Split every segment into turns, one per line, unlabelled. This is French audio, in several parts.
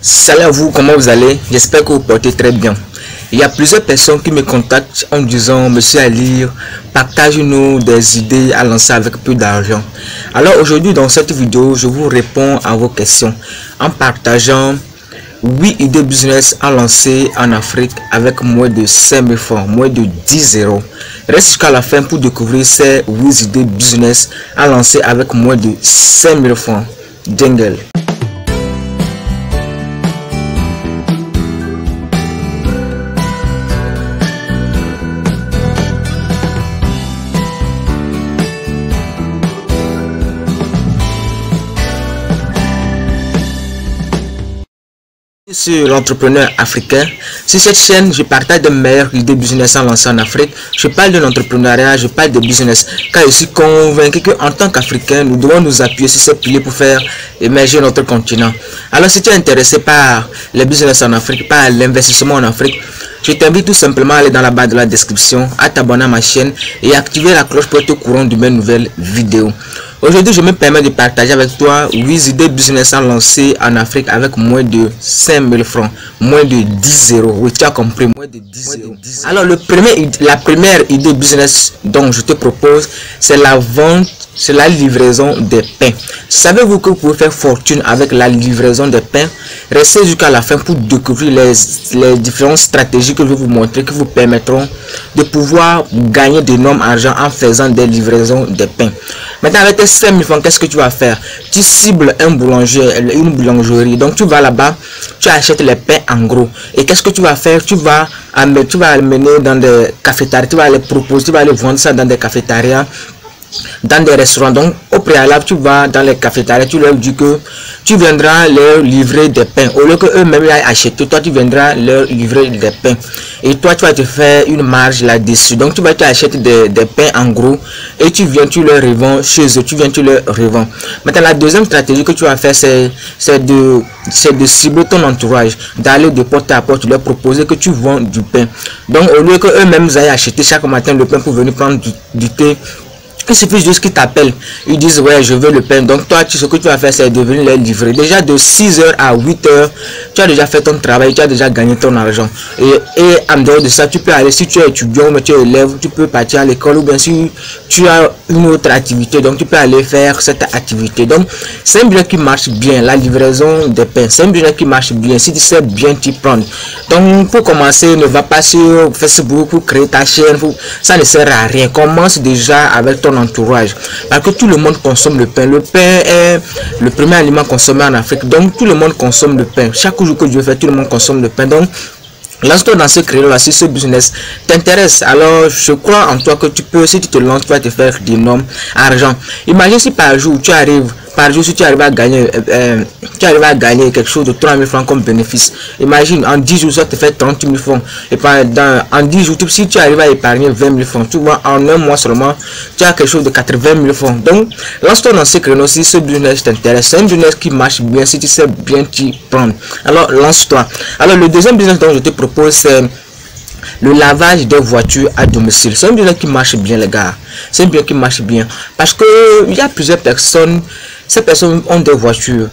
Salut à vous, comment vous allez? J'espère que vous portez très bien. Il y a plusieurs personnes qui me contactent en disant: Monsieur Ali, partage-nous des idées à lancer avec peu d'argent. Alors aujourd'hui dans cette vidéo, je vous réponds à vos questions en partageant 8 idées business à lancer en Afrique avec moins de 5 000 francs, moins de 10 euros. Reste jusqu'à la fin pour découvrir ces 8 idées business à lancer avec moins de 5 000 francs. Jingle. Sur l'entrepreneur africain. Sur cette chaîne, je partage de meilleures idées business à lancer en Afrique. Je parle de l'entrepreneuriat, je parle de business, car je suis convaincu qu'en tant qu'Africains, nous devons nous appuyer sur ces piliers pour faire émerger notre continent. Alors si tu es intéressé par les business en Afrique, par l'investissement en Afrique, je t'invite tout simplement à aller dans la barre de la description, à t'abonner à ma chaîne et activer la cloche pour être au courant de mes nouvelles vidéos. Aujourd'hui, je me permets de partager avec toi 8 idées business à lancer en Afrique avec moins de 5 000 francs, moins de 10 euros. Oui, tu as compris, moins de 10 euros. Alors, la première idée business dont je te propose, c'est la vente, c'est la livraison des pains. Savez-vous que vous pouvez faire fortune avec la livraison des pains? Restez jusqu'à la fin pour découvrir les différentes stratégies que je vais vous montrer qui vous permettront de pouvoir gagner d'énormes argent en faisant des livraisons de pains. Maintenant, avec tes 5 000 francs, qu'est-ce que tu vas faire? Tu cibles un boulanger, une boulangerie. Donc, tu vas là-bas, tu achètes les pains en gros. Et qu'est-ce que tu vas faire? Tu vas amener dans des cafétérias, tu vas les proposer, tu vas aller vendre ça dans des cafétérias, dans des restaurants. Donc au préalable, tu vas dans les cafétérias, tu leur dis que tu viendras leur livrer des pains. Au lieu que eux-mêmes aillent acheter, toi tu viendras leur livrer des pains. Et toi tu vas te faire une marge là-dessus. Donc tu vas t'acheter des pains en gros et tu viens, tu leur revends chez eux, tu leur revends. Maintenant la deuxième stratégie que tu vas faire, c'est de cibler ton entourage, d'aller de porte à porte, leur proposer que tu vends du pain. Donc au lieu que eux-mêmes aillent acheter chaque matin le pain pour venir prendre du thé, il suffit juste qu'ils t'appellent, ils disent ouais je veux le pain. Donc toi ce que tu vas faire, c'est de venir les livrer. Déjà de 6h à 8h, tu as déjà fait ton travail, tu as déjà gagné ton argent. Et en dehors de ça, tu peux aller, si tu es étudiant ou tu es élève, tu peux partir à l'école, ou bien si tu as une autre activité, donc tu peux aller faire cette activité. Donc c'est un business qui marche bien, la livraison des pains, c'est un business qui marche bien si tu sais bien t'y prendre. Donc pour commencer, ne va pas sur Facebook pour créer ta chaîne, ça ne sert à rien. Commence déjà avec ton entourage, parce que tout le monde consomme le pain. Le pain est le premier aliment consommé en Afrique, donc tout le monde consomme le pain. Chaque jour que Dieu fait, tout le monde consomme le pain. Donc lance-toi dans ce créneau là. Si ce business t'intéresse, alors je crois en toi que tu peux, si tu te lances, tu vas te faire d'énormes argent. Imagine si par jour tu arrives, si tu arrives à gagner quelque chose de 3 000 francs comme bénéfice. Imagine en 10 jours ça te fait 30 000 francs. Et en 10 jours, si tu arrives à épargner 20 000 francs, tu vois, en un mois seulement tu as quelque chose de 80 000 francs. Donc lance-toi dans ce créneau si ce business t'intéresse. C'est un business qui marche bien si tu sais bien t'y prendre. Alors lance-toi. Alors le deuxième business dont je te propose, c'est le lavage des voitures à domicile. C'est un business qui marche bien, les gars. C'est un business qui marche bien parce que il y a plusieurs personnes. Ces personnes ont des voitures.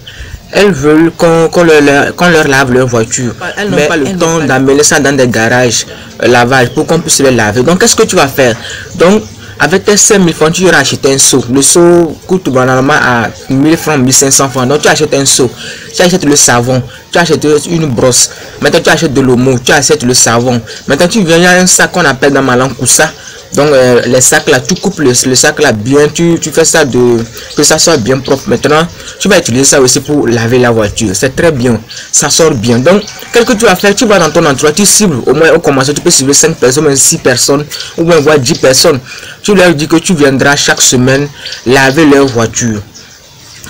Elles veulent qu'on leur lave leur voiture. Elles n'ont pas le temps d'amener ça dans des garages lavage pour qu'on puisse les laver. Donc qu'est-ce que tu vas faire? Donc avec tes 5 000 francs, tu iras acheter un seau. Le seau coûte banalement à 1000 francs, 1500 francs. Donc tu achètes un seau, tu achètes le savon, tu achètes une brosse. Maintenant tu achètes de l'omo, tu achètes le savon. Maintenant tu viens, il y a un sac qu'on appelle dans ma langue koussa. Donc les sacs là, tu coupes le sac là bien, tu fais ça que ça soit bien propre. Maintenant tu vas utiliser ça aussi pour laver la voiture. C'est très bien, ça sort bien. Donc qu'est-ce que tu vas faire? Tu vas dans ton entourage, tu cibles au moins au commencement, tu peux cibler 5 personnes, 6 personnes ou bien voir 10 personnes. Tu leur dis que tu viendras chaque semaine laver leur voiture.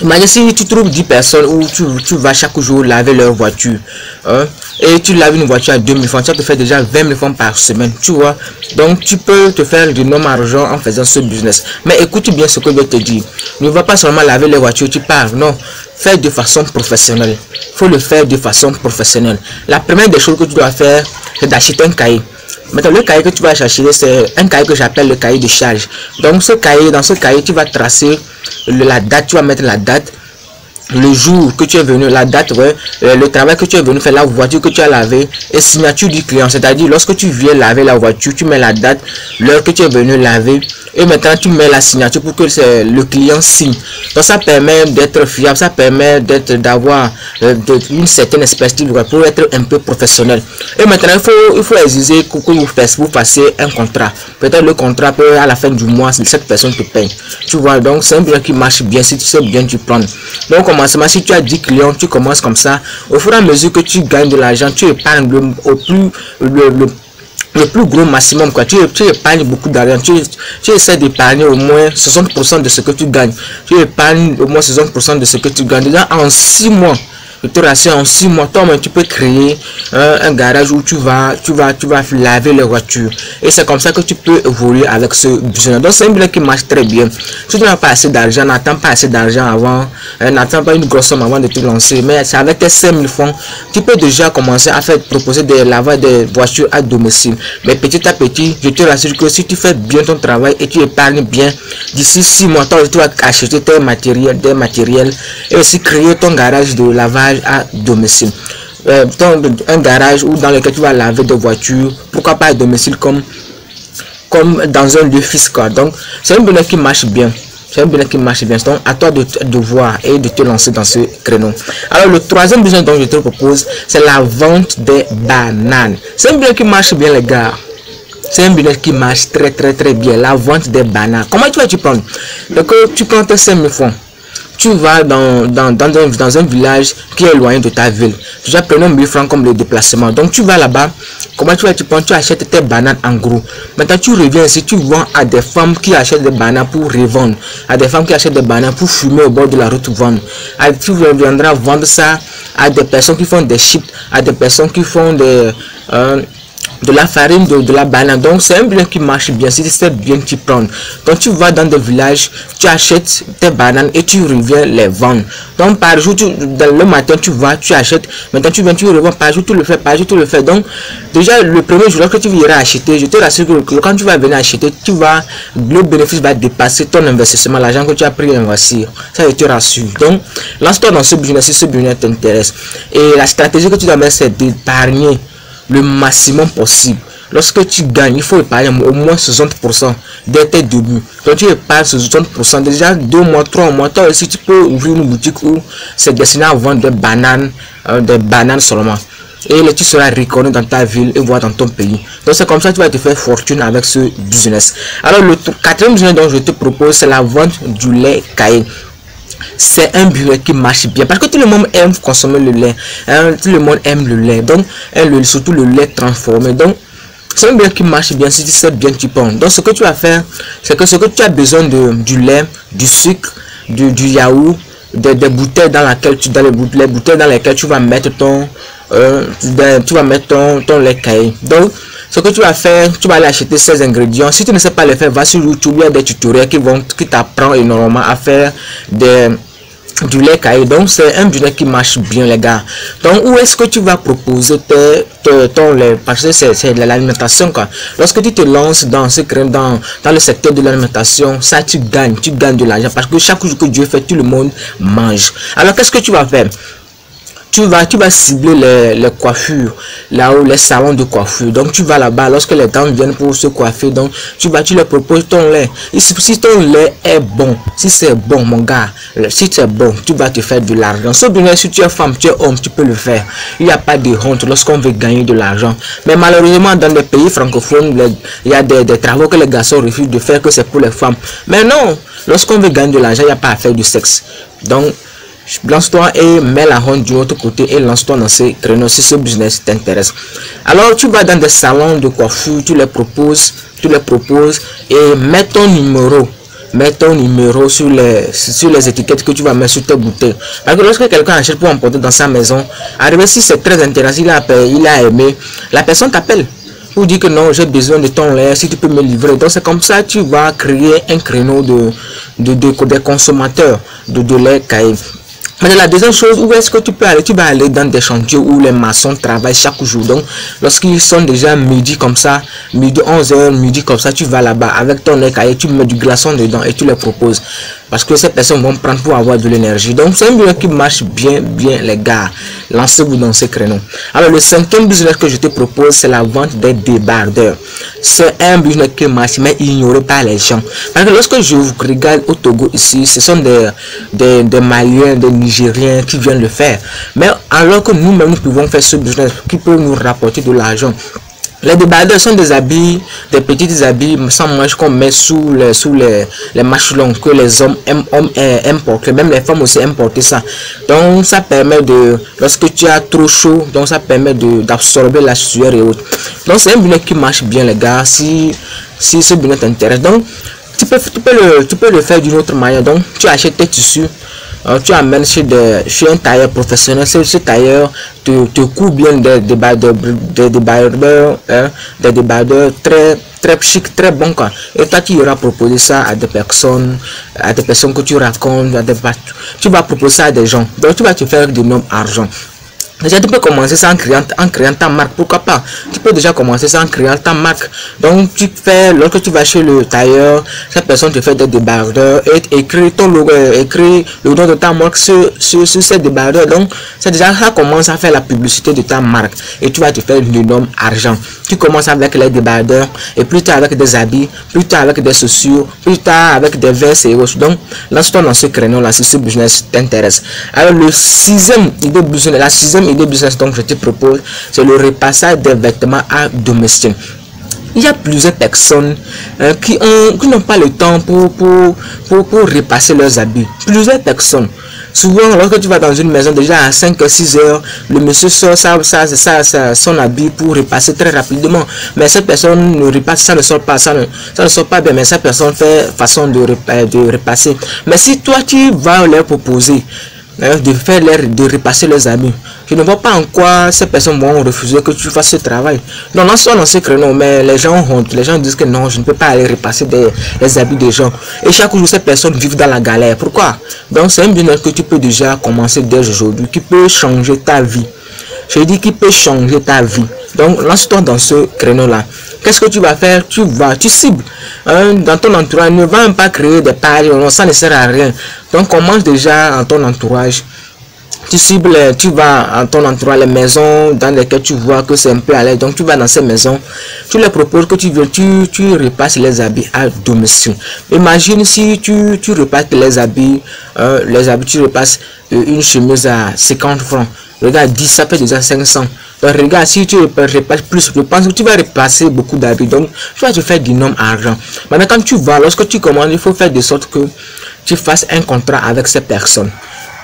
Imagine si tu trouves 10 personnes où tu vas chaque jour laver leur voiture, hein, et tu laves une voiture à 2 000 francs, ça te fait déjà 20 000 francs par semaine, tu vois. Donc tu peux te faire d'énormes argent en faisant ce business. Mais écoute bien ce que je vais te dire. Ne va pas seulement laver les voitures, tu pars, non. Fais de façon professionnelle. Il faut le faire de façon professionnelle. La première des choses que tu dois faire, c'est d'acheter un cahier. Maintenant, le cahier que tu vas chercher, c'est un cahier que j'appelle le cahier de charge. Donc, dans ce cahier, tu vas tracer la date, tu vas mettre la date, le jour que tu es venu, la date, ouais, le travail que tu es venu faire, la voiture que tu as lavé et signature du client. C'est-à-dire, lorsque tu viens laver la voiture, tu mets la date, l'heure que tu es venu laver et maintenant tu mets la signature pour que le client signe. Donc ça permet d'être fiable, ça permet d'avoir une certaine perspective pour être un peu professionnel. Et maintenant, il faut exiger que vous fassiez un contrat. Peut-être le contrat peut, à la fin du mois, cette personne te paye. Tu vois, donc c'est un business qui marche bien. Si tu sais bien, tu prends. Donc, commencement, si tu as 10 clients, tu commences comme ça. Au fur et à mesure que tu gagnes de l'argent, tu épargnes le plus gros maximum, quoi. Tu épargnes beaucoup d'argent. Tu essaies d'épargner au moins 60% de ce que tu gagnes. Tu épargnes au moins 60% de ce que tu gagnes. Déjà, en 6 mois, je te rassure, en 6 mois, toi-même, tu peux créer un garage où tu vas laver les voitures. Et c'est comme ça que tu peux évoluer avec ce business. Donc, c'est un business qui marche très bien. Si tu n'as pas assez d'argent, n'attends pas assez d'argent avant, n'attends pas une grosse somme avant de te lancer. Mais c'est avec tes 5 000 francs, tu peux déjà commencer à proposer des lavages des voitures à domicile. Mais petit à petit, je te rassure que si tu fais bien ton travail et tu épargnes bien, d'ici 6 mois, tu vas acheter des matériels et aussi créer ton garage de lavage à domicile. Un garage où dans lequel tu vas laver des voitures, pourquoi pas à domicile comme dans un lieu fiscal. Donc c'est un business qui marche bien. C'est un business qui marche bien. Donc à toi de voir et de te lancer dans ce créneau. Alors le troisième business dont je te propose, c'est la vente des bananes. C'est un business qui marche bien, les gars. C'est un business qui marche très bien. La vente des bananes. Comment tu vas prendre? Donc tu prends tes 5 000 francs. Tu vas dans un village qui est loin de ta ville. Tu vas prendre 1 000 francs comme le déplacement. Donc tu vas là-bas. Comment tu prends? Tu achètes tes bananes en gros. Maintenant tu reviens ici, tu vends à des femmes qui achètent des bananes pour revendre. À des femmes qui achètent des bananes pour fumer au bord de la route vendre. Tu viendras vendre ça à des personnes qui font des chips, à des personnes qui font de la farine, de la banane. Donc c'est un business qui marche bien si tu sais bien tu prends. Donc tu vas dans des villages, tu achètes tes bananes et tu reviens les vendre. Donc par jour, le matin tu vas, tu achètes, maintenant tu viens, tu revends par jour, tu le fais par jour, tu le fais. Donc déjà le premier jour que tu iras acheter, je te rassure que quand tu vas venir acheter, le bénéfice va dépasser ton investissement, l'argent que tu as pris à investir. Ça je te rassure. Donc lance-toi dans ce business si ce business t'intéresse. Et la stratégie que tu dois mettre, c'est d'épargner le maximum possible. Lorsque tu gagnes, il faut épargner au moins 60% de tes débuts. Donc tu épargnes 60%, déjà 2 mois, 3 mois, toi aussi tu peux ouvrir une boutique où c'est destiné à vendre des bananes seulement. Et là, tu seras reconnu dans ta ville et voire dans ton pays. Donc c'est comme ça que tu vas te faire fortune avec ce business. Alors le quatrième business dont je te propose, c'est la vente du lait caillé. C'est un business qui marche bien parce que tout le monde aime consommer le lait, tout le monde aime le lait, donc surtout le lait transformé. Donc c'est un business qui marche bien si tu sais bien tu prends. Donc ce que tu vas faire, c'est que ce que tu as besoin du lait, du sucre, du yaourt, des bouteilles dans les bouteilles dans lesquelles tu vas mettre ton lait caillé. Donc ce que tu vas faire, tu vas aller acheter ces ingrédients. Si tu ne sais pas les faire, va sur YouTube, il y a des tutoriels qui t'apprennent énormément à faire du lait caillé. Donc c'est un business qui marche bien, les gars. Donc où est-ce que tu vas proposer ton lait? Parce que c'est de l'alimentation, quoi. Lorsque tu te lances dans le secteur de l'alimentation, ça tu gagnes de l'argent parce que chaque jour que Dieu fait, tout le monde mange. Alors qu'est-ce que tu vas faire? Tu vas cibler les coiffures, là où les salons de coiffure. Donc tu vas là-bas lorsque les dames viennent pour se coiffer. Donc tu leur proposes ton lait. Et si ton lait est bon, si c'est bon, mon gars, si c'est bon, tu vas te faire de l'argent. Sauf bien si tu es femme, tu es homme, tu peux le faire. Il n'y a pas de honte lorsqu'on veut gagner de l'argent. Mais malheureusement, dans les pays francophones, il y a des travaux que les garçons refusent de faire, que c'est pour les femmes. Mais non, lorsqu'on veut gagner de l'argent, il n'y a pas à faire du sexe. Donc lance-toi et mets la honte du autre côté et lance-toi dans ces créneaux si ce business t'intéresse. Alors tu vas dans des salons de coiffure, tu les proposes et mets ton numéro sur les étiquettes que tu vas mettre sur tes bouteilles. Parce que lorsque quelqu'un achète pour emporter dans sa maison, arrivé si c'est très intéressant, il a aimé, la personne t'appelle pour dire que non, j'ai besoin de ton lait, si tu peux me livrer. Donc c'est comme ça que tu vas créer un créneau des consommateurs de lait caillé. Mais la deuxième chose, où est-ce que tu peux aller? Tu vas aller dans des chantiers où les maçons travaillent chaque jour. Donc, lorsqu'ils sont déjà midi comme ça, midi 11h, midi comme ça, tu vas là-bas avec ton lait caillé, tu mets du glaçon dedans et tu les proposes. parce que ces personnes vont prendre pour avoir de l'énergie. Donc c'est un business qui marche bien les gars. Lancez-vous dans ce créneau. Alors le cinquième business que je te propose, c'est la vente des débardeurs. C'est un business qui marche, mais ignoré par les gens. Parce que lorsque je vous regarde au Togo ici, ce sont des Maliens, des Nigériens qui viennent le faire. Mais alors que nous-mêmes nous pouvons faire ce business qui peut nous rapporter de l'argent. Les débardeurs sont des habits, des petits habits sans manches qu'on met sous les manches longues que les hommes aiment porter. Même les femmes aussi aiment porter ça. Donc ça permet de, lorsque tu as trop chaud, donc ça permet d'absorber la sueur et autres. Donc c'est un business qui marche bien les gars, si ce business t'intéresse. Donc tu peux le faire d'une autre manière. Donc tu achètes tes tissus. Tu amènes chez un tailleur professionnel. Ce tailleur te couvre bien des débardeurs très chic, très bon quoi. Et toi tu iras proposer ça à des personnes que tu racontes, tu vas proposer ça à des gens. Donc tu vas te faire du nom argent. Déjà, tu peux commencer ça en créant ta marque. Pourquoi pas? Tu peux déjà commencer ça en créant ta marque. Donc, lorsque tu vas chez le tailleur, cette personne te fait des débardeurs et écrit ton logo, écrit le nom de ta marque sur ces débardeurs. Donc, c'est déjà ça commence à faire la publicité de ta marque. Et tu vas te faire du nom argent. Tu commences avec les débardeurs et plus tard avec des habits, plus tard avec des chaussures, plus tard avec des vestes et autres. Donc, lance-toi dans ce créneau-là si ce business t'intéresse. Alors, la sixième idée business donc je te propose, c'est le repassage des vêtements à domicile. Il y a plusieurs personnes qui n'ont pas le temps pour repasser leurs habits. Plusieurs personnes. Souvent, lorsque tu vas dans une maison, déjà à 5-6 heures, le monsieur sort son habit pour repasser très rapidement. Mais cette personne ne repasse, ça ne sort pas bien, mais cette personne fait façon de repasser. Mais si toi, tu vas leur proposer de repasser leurs habits, je ne vois pas en quoi ces personnes vont refuser que tu fasses ce travail. Non, non, soit dans ce créneau, mais les gens ont honte. Les gens disent que non, je ne peux pas aller repasser les habits des gens. Et chaque jour, ces personnes vivent dans la galère. Pourquoi? Donc, c'est un business que tu peux déjà commencer dès aujourd'hui, qui peut changer ta vie. Je dis qu'il peut changer ta vie. Donc, lance-toi dans ce créneau-là. Qu'est-ce que tu vas faire? Tu cibles. Dans ton entourage, ne va même pas créer des pages, ça ne sert à rien. Donc, commence déjà en ton entourage. Tu cibles, tu vas en ton entourage les maisons dans lesquelles tu vois que c'est un peu à l'aise. Donc tu vas dans ces maisons, tu leur proposes que tu repasses les habits à domicile. Imagine si tu repasses les habits, tu repasses une chemise à 50 francs. Regarde, 10, ça fait déjà 500. Donc regarde, si tu repasses plus, je pense que tu vas repasser beaucoup d'habits. Donc tu vas te faire du nom argent. Maintenant quand tu vas, lorsque tu commandes, il faut faire de sorte que tu fasses un contrat avec ces personnes.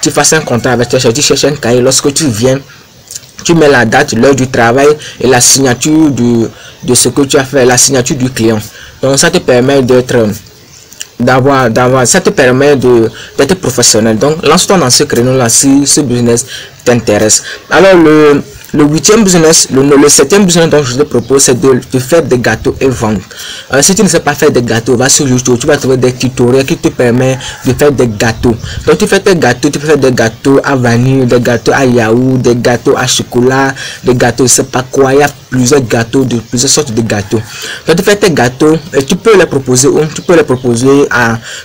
Tu fasses un contrat avec tes chefs, tu cherches un cahier, lorsque tu viens, tu mets la date, l'heure du travail et la signature de ce que tu as fait, la signature du client. Donc ça te permet d'être professionnel. Donc lance-toi dans ce créneau là si ce business t'intéresse. Alors le huitième business, le septième business dont je te propose, c'est de faire des gâteaux et vendre. Si tu ne sais pas faire des gâteaux, va sur YouTube, tu vas trouver des tutoriels qui te permettent de faire des gâteaux. Donc tu fais tes gâteaux, tu peux faire des gâteaux à vanille, des gâteaux à yaourt, des gâteaux à chocolat, des gâteaux, je sais pas quoi. Il y a plusieurs gâteaux, plusieurs sortes de gâteaux. Donc tu fais tes gâteaux et tu peux les proposer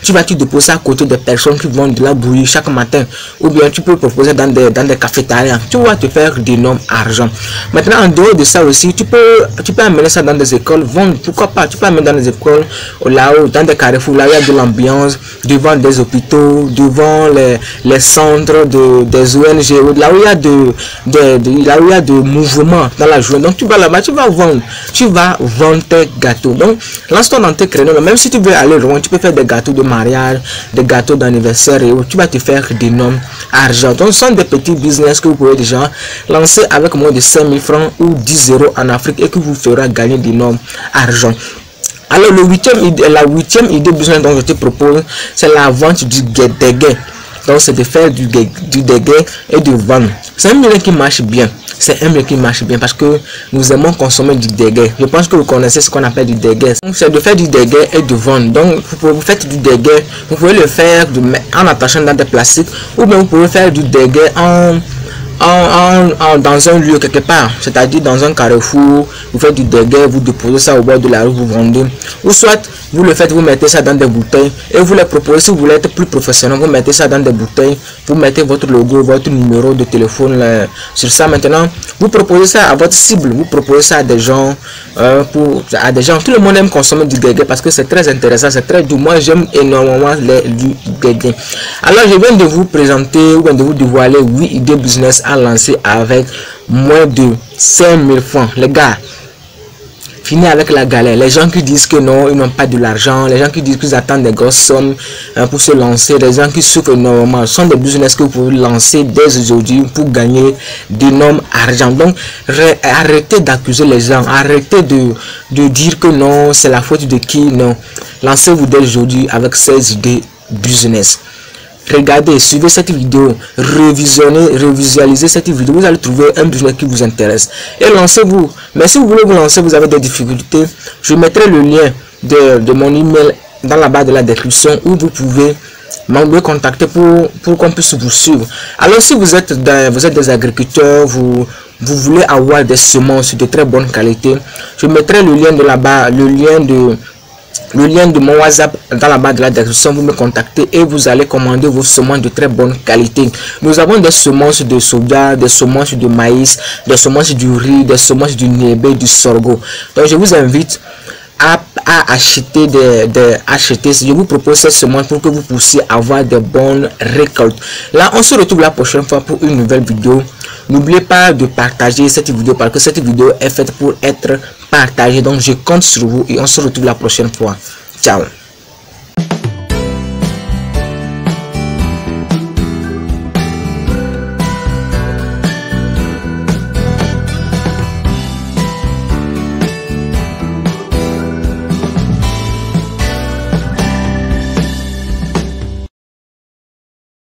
tu vas te déposer à côté des personnes qui vendent de la bouillie chaque matin, ou bien tu peux proposer dans des cafétérias. Tu vas te faire des noms argent. Maintenant, en dehors de ça aussi, tu peux amener ça dans des écoles, vendre, pourquoi pas, tu peux amener dans des écoles, là-haut, dans des carrefours, là où il y a de l'ambiance, devant des hôpitaux, devant les centres des ONG, là où il y a de mouvements dans la journée. Donc tu vas là-bas, tu vas vendre tes gâteaux. Donc lance-toi dans tes créneaux, même si tu veux aller loin, tu peux faire des gâteaux de mariage, des gâteaux d'anniversaire et autres. Tu vas te faire des noms argent. Donc ce sont des petits business que vous pouvez déjà lancer avec moins de 5000 francs ou 10 euros en Afrique et que vous fera gagner du nom argent. Alors la huitième idée business dont je te propose, c'est la vente du déguet. Donc c'est de faire du déguet et de vendre. C'est un business qui marche bien. C'est un business qui marche bien parce que nous aimons consommer du déguet. Je pense que vous connaissez ce qu'on appelle du déguet. Donc c'est de faire du déguet et de vendre. Donc vous faites du déguet, vous pouvez le faire en attachant dans des plastiques, ou bien vous pouvez faire du déguet dans un lieu quelque part, c'est-à-dire dans un carrefour, vous faites du déguet, vous déposez ça au bord de la rue, vous vendez, ou soit vous le faites, vous mettez ça dans des bouteilles et vous les proposez. Si vous voulez être plus professionnel, vous mettez ça dans des bouteilles, vous mettez votre logo, votre numéro de téléphone sur ça. Maintenant, vous proposez ça à votre cible, vous proposez ça à des gens, tout le monde aime consommer du déguet parce que c'est très intéressant, c'est très doux. Moi j'aime énormément du déguet. Alors je viens de vous présenter ou de vous dévoiler 8 idées business à lancer avec moins de 5000 francs. Les gars, fini avec la galère. Les gens qui disent que non, ils n'ont pas de l'argent, les gens qui disent qu'ils attendent des grosses sommes pour se lancer, les gens qui souffrent énormément, sont des business que vous pouvez lancer dès aujourd'hui pour gagner d'énormes argent. Donc arrêtez d'accuser les gens, arrêtez de dire que non, c'est la faute de qui. Non, lancez-vous dès aujourd'hui avec ces idées business. Regardez, suivez cette vidéo, revisualisez cette vidéo, vous allez trouver un business qui vous intéresse et lancez-vous. Mais si vous voulez vous lancer, vous avez des difficultés, je mettrai le lien de mon email dans la barre de la description où vous pouvez me contacter pour qu'on puisse vous suivre. Alors si vous êtes des agriculteurs, vous voulez avoir des semences de très bonne qualité, je mettrai le lien de la barre, le lien de mon WhatsApp dans la barre de la description. Vous me contactez et vous allez commander vos semences de très bonne qualité. Nous avons des semences de soja, des semences de maïs, des semences du riz, des semences du niébé, du sorgho. Donc je vous invite à acheter je vous propose cette semence pour que vous puissiez avoir de bonnes récoltes. Là on se retrouve la prochaine fois pour une nouvelle vidéo. N'oubliez pas de partager cette vidéo parce que cette vidéo est faite pour être partagée. Donc je compte sur vous et on se retrouve la prochaine fois. Ciao.